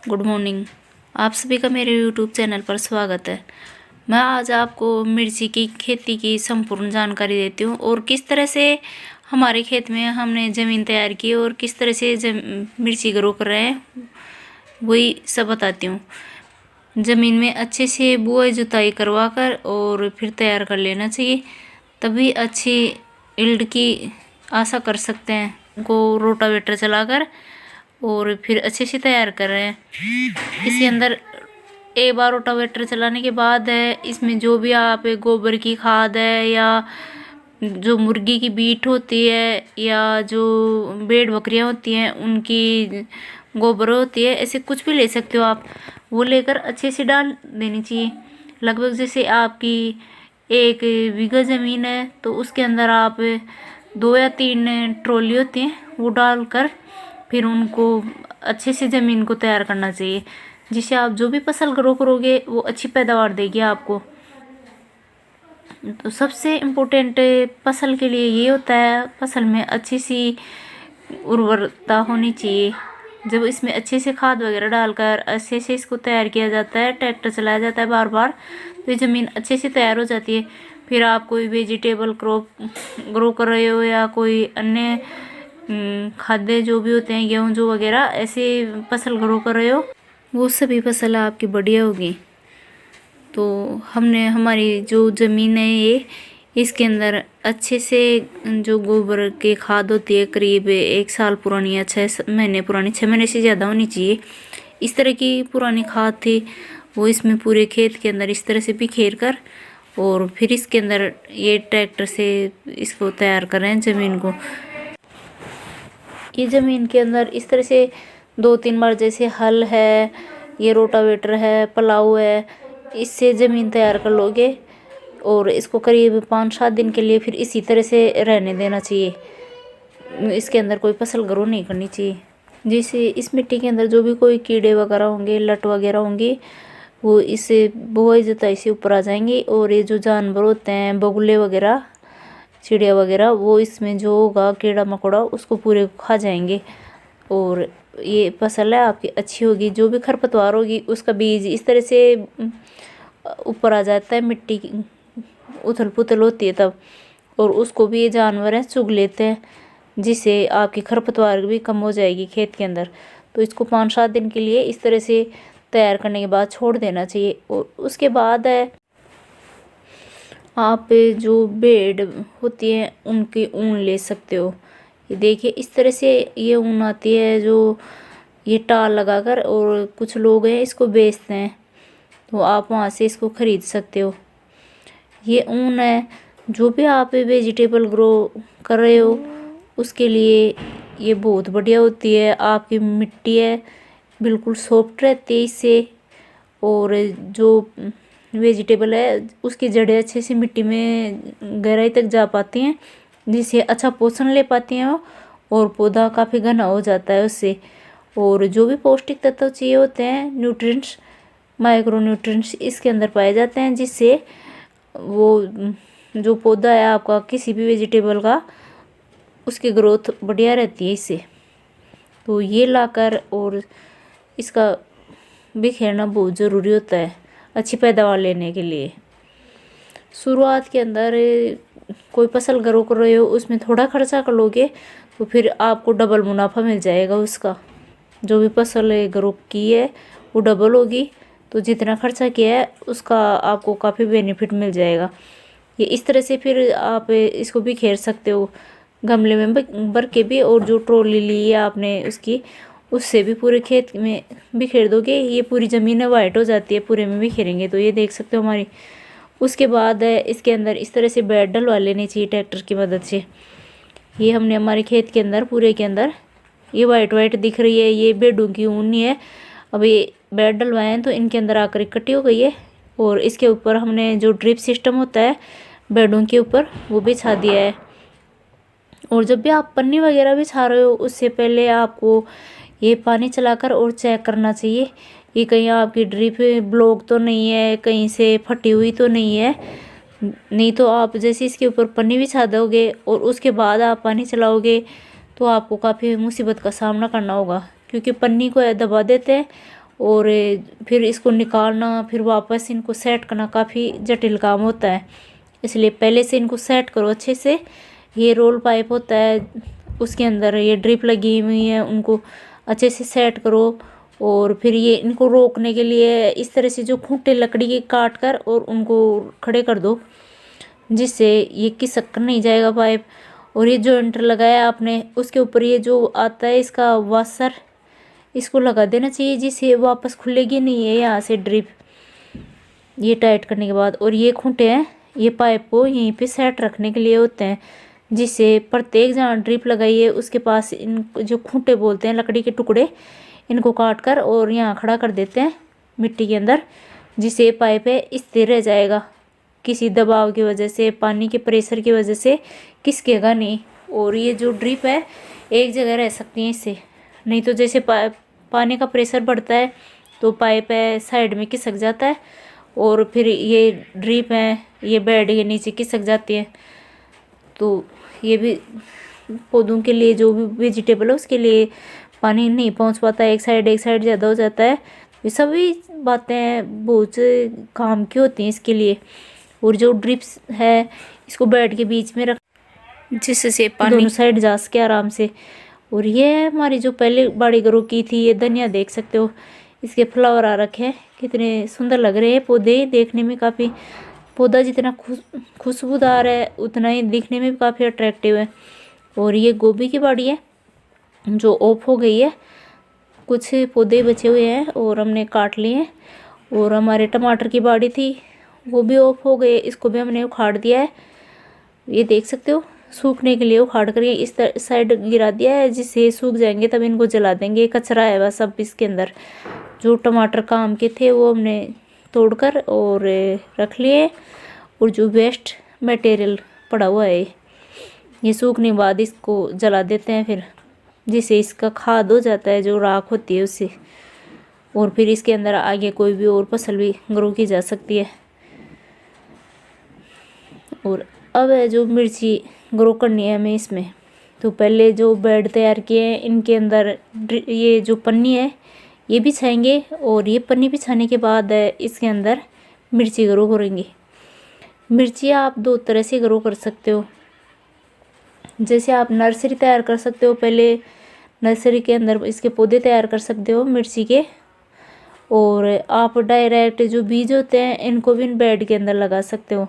Good morning. आप सभी का मेरे यूट्यूब चैनल पर स्वागत है। मैं आज आपको मिर्ची की खेती की संपूर्ण जानकारी देती हूँ और किस तरह से हमारे खेत में हमने ज़मीन तैयार की और किस तरह से मिर्ची ग्रो कर रहे हैं वही सब बताती हूँ। ज़मीन में अच्छे से बुआई जुताई करवा कर और फिर तैयार कर लेना चाहिए, तभी अच्छी यील्ड की आशा कर सकते हैं। को रोटावेटर चलाकर और फिर अच्छे से तैयार कर रहे हैं। इसके अंदर एक बार रोटावेटर चलाने के बाद है इसमें जो भी आप गोबर की खाद है या जो मुर्गी की बीट होती है या जो भेड़ बकरियां होती हैं उनकी गोबर होती है, ऐसे कुछ भी ले सकते हो आप। वो लेकर अच्छे से डाल देनी चाहिए। लगभग जैसे आपकी 1 बीघा ज़मीन है तो उसके अंदर आप 2 या 3 ट्रॉली होती हैं वो डालकर फिर उनको अच्छे से ज़मीन को तैयार करना चाहिए, जिससे आप जो भी फसल ग्रो करोगे वो अच्छी पैदावार देगी आपको। तो सबसे इम्पोर्टेंट फसल के लिए ये होता है, फसल में अच्छी सी उर्वरता होनी चाहिए। जब इसमें अच्छे से खाद वगैरह डालकर अच्छे से इसको तैयार किया जाता है, ट्रैक्टर चलाया जाता है बार बार, तो ये ज़मीन अच्छे से तैयार हो जाती है। फिर आप कोई वेजिटेबल क्रॉप ग्रो कर रहे हो या कोई अन्य खाद्य जो भी होते हैं गेहूँ जो वगैरह ऐसे फसल ग्रो कर रहे हो, वो सभी फसल आपकी बढ़िया होगी। तो हमने हमारी जो ज़मीन है ये इसके अंदर अच्छे से जो गोबर की खाद होती है करीब 1 साल पुरानी या 6 महीने पुरानी, 6 महीने से ज़्यादा होनी चाहिए, इस तरह की पुरानी खाद थी वो इसमें पूरे खेत के अंदर इस तरह से बिखेर कर और फिर इसके अंदर ये ट्रैक्टर से इसको तैयार कर रहे हैं ज़मीन को। ये ज़मीन के अंदर इस तरह से 2-3 बार जैसे हल है, ये रोटावेटर है, पलाऊ है, इससे ज़मीन तैयार कर लोगे और इसको करीब 5-7 दिन के लिए फिर इसी तरह से रहने देना चाहिए। इसके अंदर कोई फसल ग्रो नहीं करनी चाहिए, जिससे इस मिट्टी के अंदर जो भी कोई कीड़े वगैरह होंगे, लट वगैरह होंगी, वो इससे बुआई जुताई से ऊपर आ जाएंगे और ये जो जानवर होते हैं बगुले वगैरह, चिड़िया वगैरह, वो इसमें जो होगा कीड़ा मकोड़ा उसको पूरे खा जाएंगे और ये फसल है आपकी अच्छी होगी। जो भी खरपतवार होगी उसका बीज इस तरह से ऊपर आ जाता है, मिट्टी उथल पुथल होती है तब, और उसको भी ये जानवर हैं चुग लेते हैं, जिससे आपकी खरपतवार भी कम हो जाएगी खेत के अंदर। तो इसको 5-7 दिन के लिए इस तरह से तैयार करने के बाद छोड़ देना चाहिए। और उसके बाद है आप जो भेड़ होती है उनकी ऊन ले सकते हो। ये देखिए इस तरह से ये ऊन आती है जो ये टाल लगाकर, और कुछ लोग हैं इसको बेचते हैं, तो आप वहाँ से इसको ख़रीद सकते हो। ये ऊन है जो भी आप वेजिटेबल ग्रो कर रहे हो उसके लिए ये बहुत बढ़िया होती है। आपकी मिट्टी है बिल्कुल सॉफ्ट रहती है इससे, और जो वेजिटेबल है उसकी जड़ें अच्छे से मिट्टी में गहराई तक जा पाती हैं, जिससे अच्छा पोषण ले पाती हैं और पौधा काफ़ी घना हो जाता है उससे। और जो भी पौष्टिक तत्व चाहिए होते हैं, न्यूट्रिएंट्स, माइक्रो न्यूट्रिएंट्स इसके अंदर पाए जाते हैं, जिससे वो जो पौधा है आपका किसी भी वेजिटेबल का, उसकी ग्रोथ बढ़िया रहती है इससे। तो ये लाकर और इसका बिखेरना बहुत ज़रूरी होता है अच्छी पैदावार लेने के लिए। शुरुआत के अंदर कोई फसल ग्रो कर रहे हो उसमें थोड़ा खर्चा कर लोगे तो फिर आपको डबल मुनाफा मिल जाएगा उसका। जो भी फसल ग्रो की है वो डबल होगी, तो जितना खर्चा किया है उसका आपको काफ़ी बेनिफिट मिल जाएगा। ये इस तरह से फिर आप इसको बिखेर सकते हो गमले में भर के भी, और जो ट्रॉली ली है आपने उसकी, उससे भी पूरे खेत में बिखेर दोगे। ये पूरी ज़मीन वाइट हो जाती है पूरे में बिखेरेंगे, तो ये देख सकते हो हमारी। उसके बाद है इसके अंदर इस तरह से बेड डलवा लेनी चाहिए ट्रैक्टर की मदद से। ये हमने हमारे खेत के अंदर पूरे के अंदर ये वाइट वाइट दिख रही है, ये भेड़ों की ऊन है। अब ये बेड डलवाए हैं तो इनके अंदर आकर इकट्ठी हो गई है, और इसके ऊपर हमने जो ड्रिप सिस्टम होता है बेडों के ऊपर वो बिछा दिया है। और जब भी आप पन्नी वगैरह बिछा रहे हो उससे पहले आपको ये पानी चलाकर और चेक करना चाहिए ये कहीं आपकी ड्रिप ब्लॉक तो नहीं है, कहीं से फटी हुई तो नहीं है। नहीं तो आप जैसे इसके ऊपर पन्नी बिछा दोगे और उसके बाद आप पानी चलाओगे तो आपको काफ़ी मुसीबत का सामना करना होगा, क्योंकि पन्नी को दबा देते हैं और फिर इसको निकालना, फिर वापस इनको सेट करना काफ़ी जटिल काम होता है। इसलिए पहले से इनको सेट करो अच्छे से। ये रोल पाइप होता है, उसके अंदर ये ड्रिप लगी हुई है, उनको अच्छे से सेट करो। और फिर ये इनको रोकने के लिए इस तरह से जो खूंटे लकड़ी के काट कर और उनको खड़े कर दो, जिससे ये खिसक कर नहीं जाएगा पाइप। और ये जॉइंट लगाया आपने, उसके ऊपर ये जो आता है इसका वाशर, इसको लगा देना चाहिए, जिससे वापस खुलेगी नहीं है यहाँ से ड्रिप, ये टाइट करने के बाद। और ये खूंटे हैं, ये पाइप को यहीं पे सेट रखने के लिए होते हैं, जिससे प्रत्येक जहाँ ड्रिप लगाई है उसके पास इन जो खूंटे बोलते हैं लकड़ी के टुकड़े, इनको काट कर और यहाँ खड़ा कर देते हैं मिट्टी के अंदर, जिससे पाइप है स्थिर रह जाएगा, किसी दबाव की वजह से, पानी के प्रेशर की वजह से खिसकेगा नहीं। और ये जो ड्रिप है एक जगह रह सकती है इससे, नहीं तो जैसे पानी का प्रेशर बढ़ता है तो पाइप है साइड में खिसक जाता है, और फिर ये ड्रिप है ये बेड के नीचे खिसक जाती है। तो ये भी पौधों के लिए, जो भी वेजिटेबल है उसके लिए पानी नहीं पहुंच पाता है, एक साइड ज़्यादा हो जाता है। ये सभी बातें बहुत काम की होती हैं इसके लिए। और जो ड्रिप्स है इसको बेड के बीच में रख, जिससे पानी दोनों साइड जा सके आराम से। और ये हमारी जो पहले बाड़ी ग्रो की थी, ये धनिया देख सकते हो, इसके फ्लावर आ रखे हैं, कितने सुंदर लग रहे हैं पौधे देखने में। काफ़ी पौधा जितना खुशबूदार है उतना ही दिखने में भी काफ़ी अट्रैक्टिव है। और ये गोभी की बाड़ी है जो ऑफ हो गई है, कुछ पौधे बचे हुए हैं और हमने काट लिए हैं। और हमारे टमाटर की बाड़ी थी वो भी ऑफ हो गई, इसको भी हमने उखाड़ दिया है। ये देख सकते हो, सूखने के लिए उखाड़ कर ये इस साइड गिरा दिया है, जिससे सूख जाएंगे तब इनको जला देंगे। कचरा है बस अब इसके अंदर, जो टमाटर काम के थे वो हमने तोड़कर और रख लिए। और जो वेस्ट मटेरियल पड़ा हुआ है ये सूखने के बाद इसको जला देते हैं फिर, जिससे इसका खाद हो जाता है जो राख होती है उससे। और फिर इसके अंदर आगे कोई भी और फसल भी ग्रो की जा सकती है। और अब है जो मिर्ची ग्रो करनी है हमें इसमें, तो पहले जो बेड तैयार किए हैं इनके अंदर ये जो पन्नी है ये बिछाएंगे। और ये पन्नी बिछाने के बाद इसके अंदर मिर्ची ग्रो करेंगे। मिर्ची आप दो तरह से ग्रो कर सकते हो, जैसे आप नर्सरी तैयार कर सकते हो, पहले नर्सरी के अंदर इसके पौधे तैयार कर सकते हो मिर्ची के। और आप डायरेक्ट जो बीज होते हैं इनको भी बेड के अंदर लगा सकते हो,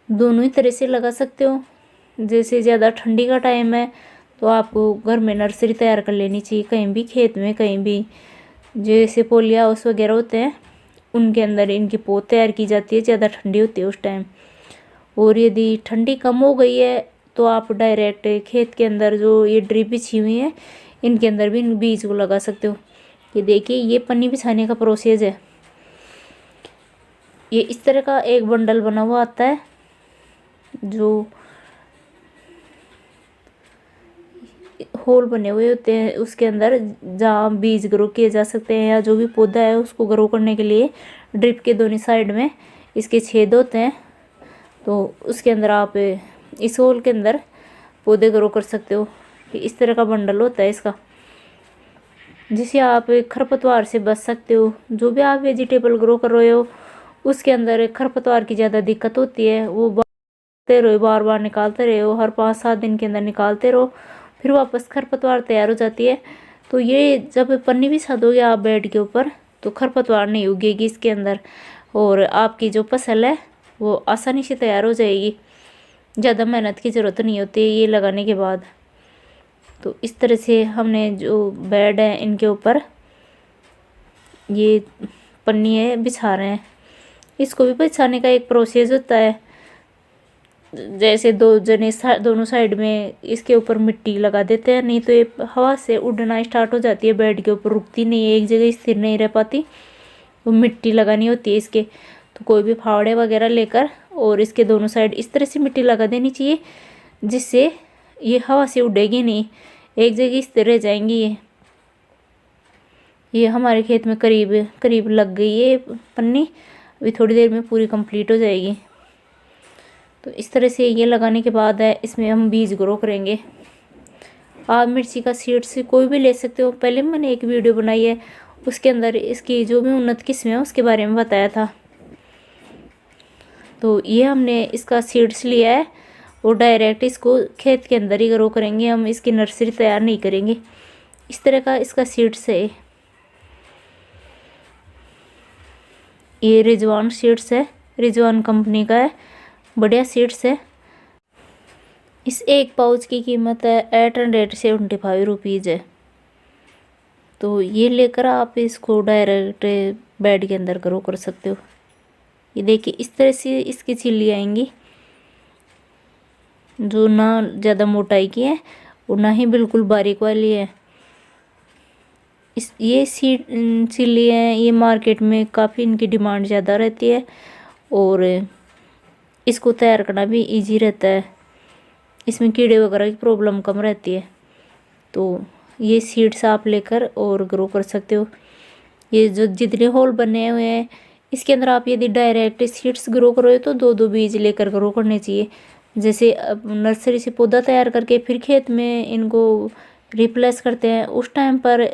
दोनों ही तरह से लगा सकते हो। जैसे ज़्यादा ठंडी का टाइम है तो आपको घर में नर्सरी तैयार कर लेनी चाहिए, कहीं भी खेत में, कहीं भी जैसे पोली हाउस वगैरह होते हैं उनके अंदर इनकी पौध तैयार की जाती है, ज़्यादा ठंडी होती है उस टाइम। और यदि ठंडी कम हो गई है तो आप डायरेक्ट खेत के अंदर जो ये ड्रिप बिछी हुई है इनके अंदर भी इन बीज को लगा सकते हो। ये देखिए, ये पन्नी बिछाने का प्रोसेस है। ये इस तरह का एक बंडल बना हुआ आता है, जो होल बने हुए होते हैं उसके अंदर, जहाँ बीज ग्रो किए जा सकते हैं या जो भी पौधा है उसको ग्रो करने के लिए ड्रिप के दोनों साइड में इसके छेद होते हैं। तो उसके अंदर आप इस होल के अंदर पौधे ग्रो कर सकते हो। इस तरह का बंडल होता है इसका, जिससे आप खरपतवार से बच सकते हो। जो भी आप वेजिटेबल ग्रो कर रहे हो उसके अंदर खरपतवार की ज़्यादा दिक्कत होती है, वो बार बार निकालते रहो, हर 5-7 दिन के अंदर निकालते रहो, फिर वापस खरपतवार तैयार हो जाती है। तो ये जब पन्नी बिछा दोगे आप बेड के ऊपर तो खरपतवार नहीं उगेगी इसके अंदर, और आपकी जो फसल है वो आसानी से तैयार हो जाएगी, ज़्यादा मेहनत की ज़रूरत नहीं होती है ये लगाने के बाद। तो इस तरह से हमने जो बेड है इनके ऊपर ये पन्नी है बिछा रहे हैं। इसको भी बिछाने का एक प्रोसेस होता है, जैसे दो जने दोनों साइड में इसके ऊपर मिट्टी लगा देते हैं, नहीं तो ये हवा से उड़ना स्टार्ट हो जाती है, बेड के ऊपर रुकती नहीं है, एक जगह स्थिर नहीं रह पाती। तो मिट्टी लगानी होती है इसके, तो कोई भी फावड़े वगैरह लेकर और इसके दोनों साइड इस तरह से मिट्टी लगा देनी चाहिए, जिससे ये हवा से उड़ेगी नहीं, एक जगह स्थिर रह जाएंगी। ये हमारे खेत में करीब करीब लग गई है पन्नी, अभी थोड़ी देर में पूरी कंप्लीट हो जाएगी। तो इस तरह से ये लगाने के बाद है इसमें हम बीज ग्रो करेंगे। आप मिर्ची का सीड्स कोई भी ले सकते हो, पहले मैंने एक वीडियो बनाई है उसके अंदर इसकी जो भी उन्नत किस्म है उसके बारे में बताया था। तो ये हमने इसका सीड्स लिया है और डायरेक्ट इसको खेत के अंदर ही ग्रो करेंगे, हम इसकी नर्सरी तैयार नहीं करेंगे। इस तरह का इसका सीड्स है। ये रिजवान सीड्स है, रिजवान कंपनी का है, बढ़िया सीड्स है। इस एक पाउच की कीमत है 875 रुपीज़ है। तो ये लेकर आप इसको डायरेक्ट बेड के अंदर ग्रो कर सकते हो। ये देखिए इस तरह से इसकी छिल्ली आएंगी, जो ना ज़्यादा मोटाई की है और ना ही बिल्कुल बारीक वाली है। ये छिल्ली है, ये मार्केट में काफ़ी इनकी डिमांड ज़्यादा रहती है और इसको तैयार करना भी इजी रहता है। इसमें कीड़े वगैरह की प्रॉब्लम कम रहती है। तो ये सीड्स आप लेकर और ग्रो कर सकते हो। ये जो जितने होल बने हुए हैं इसके अंदर आप यदि डायरेक्ट सीड्स ग्रो करोगे तो 2-2 बीज लेकर ग्रो करने चाहिए। जैसे नर्सरी से पौधा तैयार करके फिर खेत में इनको रिप्लेस करते हैं, उस टाइम पर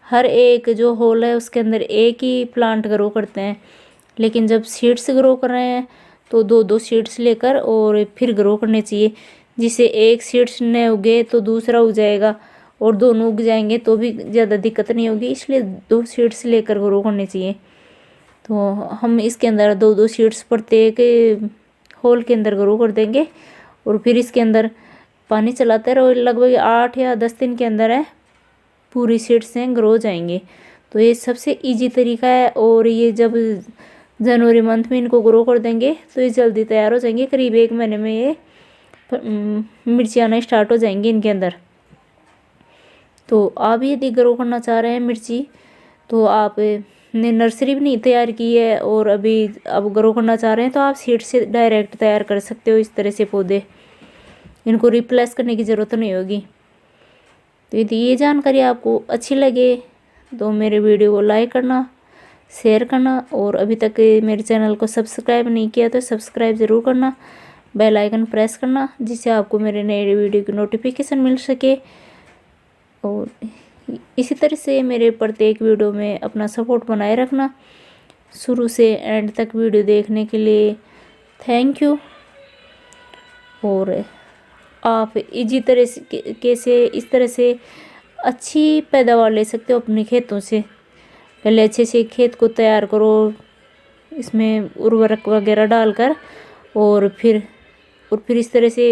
हर एक जो होल है उसके अंदर एक ही प्लांट ग्रो करते हैं। लेकिन जब सीड्स ग्रो कर रहे हैं तो 2-2 सीड्स लेकर और फिर ग्रो करने चाहिए, जिससे एक सीड्स न उगे तो दूसरा उग जाएगा और दोनों उग जाएंगे तो भी ज़्यादा दिक्कत नहीं होगी। इसलिए 2 सीड्स लेकर ग्रो करने चाहिए। तो हम इसके अंदर 2-2 सीड्स प्रत्येक होल के अंदर ग्रो कर देंगे और फिर इसके अंदर पानी चलाते रहो। लगभग 8 या 10 दिन के अंदर है पूरी सीड्स से ग्रो हो जाएंगे। तो ये सबसे इजी तरीका है और ये जब जनवरी मंथ में इनको ग्रो कर देंगे तो ये जल्दी तैयार हो जाएंगे। करीब 1 महीने में ये मिर्ची आना स्टार्ट हो जाएंगी इनके अंदर। तो आप यदि ग्रो करना चाह रहे हैं मिर्ची, तो आप ने नर्सरी भी नहीं तैयार की है और अभी अब ग्रो करना चाह रहे हैं तो आप सीड से डायरेक्ट तैयार कर सकते हो। इस तरह से पौधे, इनको रिप्लेस करने की ज़रूरत नहीं होगी। तो यदि ये जानकारी आपको अच्छी लगे तो मेरे वीडियो को लाइक करना, शेयर करना और अभी तक मेरे चैनल को सब्सक्राइब नहीं किया तो सब्सक्राइब ज़रूर करना, बेल आइकन प्रेस करना, जिससे आपको मेरे नए वीडियो की नोटिफिकेशन मिल सके। और इसी तरह से मेरे प्रत्येक वीडियो में अपना सपोर्ट बनाए रखना। शुरू से एंड तक वीडियो देखने के लिए थैंक यू। और आप इसी तरह से कैसे इस तरह से अच्छी पैदावार ले सकते हो अपने खेतों से। पहले अच्छे से खेत को तैयार करो, इसमें उर्वरक वगैरह डालकर और फिर इस तरह से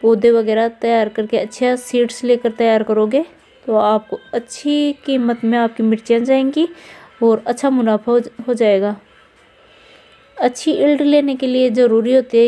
पौधे वगैरह तैयार करके अच्छा सीड्स लेकर तैयार करोगे तो आपको अच्छी कीमत में आपकी मिर्चियाँ जाएंगी और अच्छा मुनाफा हो जाएगा। अच्छी यील्ड लेने के लिए ज़रूरी होती है